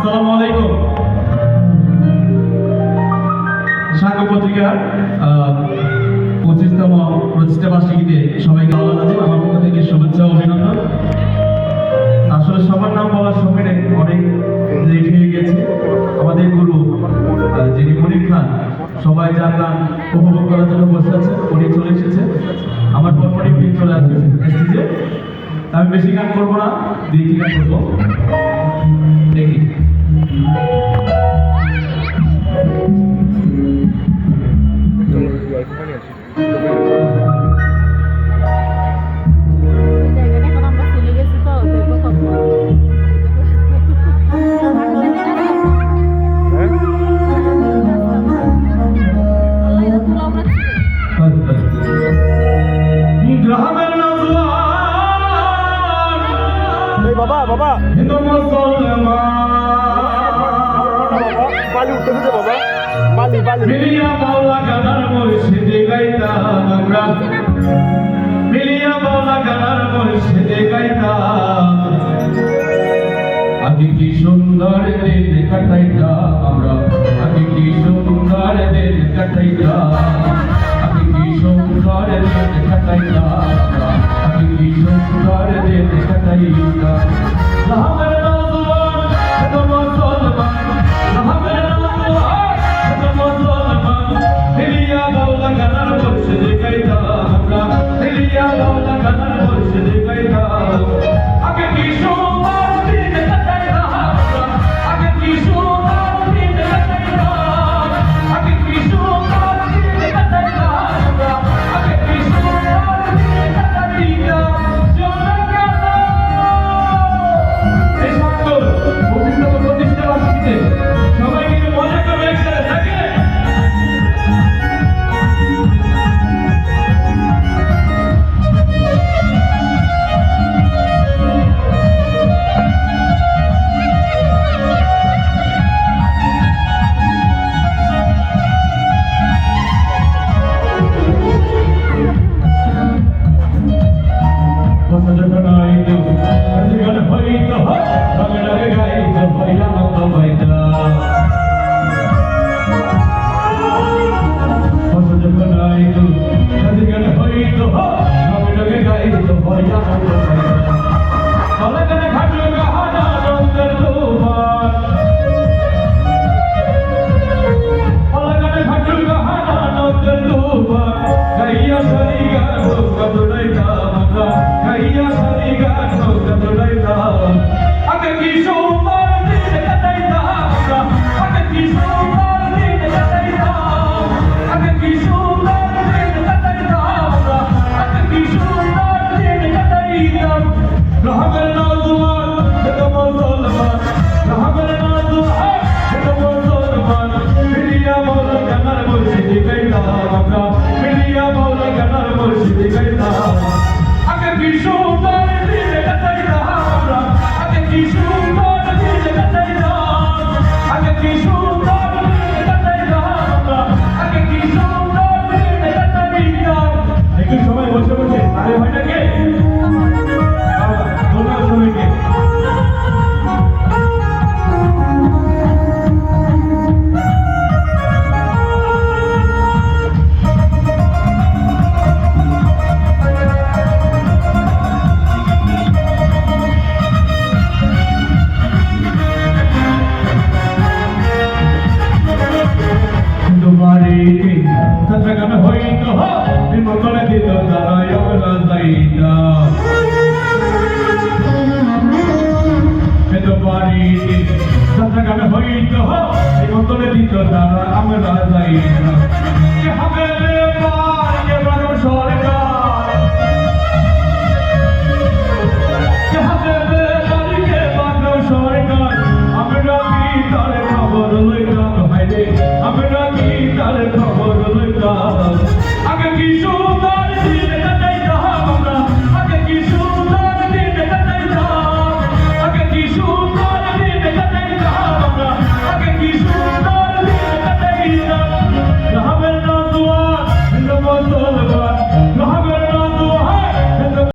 আসসালামু আলাইকুম। সাঙ্গ পত্রিকার 25তম প্রতিষ্ঠা বার্ষিকীতে সবাইকে আমার পক্ষ থেকে শুভেচ্ছা ও অভিনন্দন। আসলে সবার নাম বলার সময় অনেক লেট হয়ে গেছে। আমাদের গুরু যিনি মনির খান, সবাই যার গান উপভোগ করার জন্য বসে আছে, উনি চলে এসেছে। আমার পরপরই উনি চলে আসবে স্টেজে। আমি বেশি গান করবো না, দুই গান করবো। দেখি বাবা বাবা বালি উঠতে দিতে বাবা বালি বালি মিলিয়া বাউলা গানার মুর্শিদে গাইতাম আমরা, মিলিয়া বাউলা গানার মুর্শিদে গাইতাম। আগে কি সুন্দর দিন কাটাইতাম আমরা, আগে কি সুন্দর দিন কাটাইতাম, আগে কি সুন্দর দিন কাটাইতাম আমরা, আগে কি সুন্দর দিন কাটাইতাম। রামের নজওয়ান তো মুসলমান, রামের নজওয়ান তো মুসলমান, মিলিয়া বাউলা গানার মুর্শিদে গাইতাম আমরা, মিলিয়া বাউলা গানার মুর্শিদে গাইতাম। আগে কি সুন্দর দিন কাটাইতাম আমরা, আগে কি সুন্দর দিন কাটাইতাম, আগে কি সুন্দর দিন কাটাইতাম আমরা, আগে কি সুন্দর দিন কাটাইতাম। এই সত্তর 25তম প্রতিষ্ঠা বার্ষিকীতে সবাই কিন্তু মজা করবে একসাথে, থাকে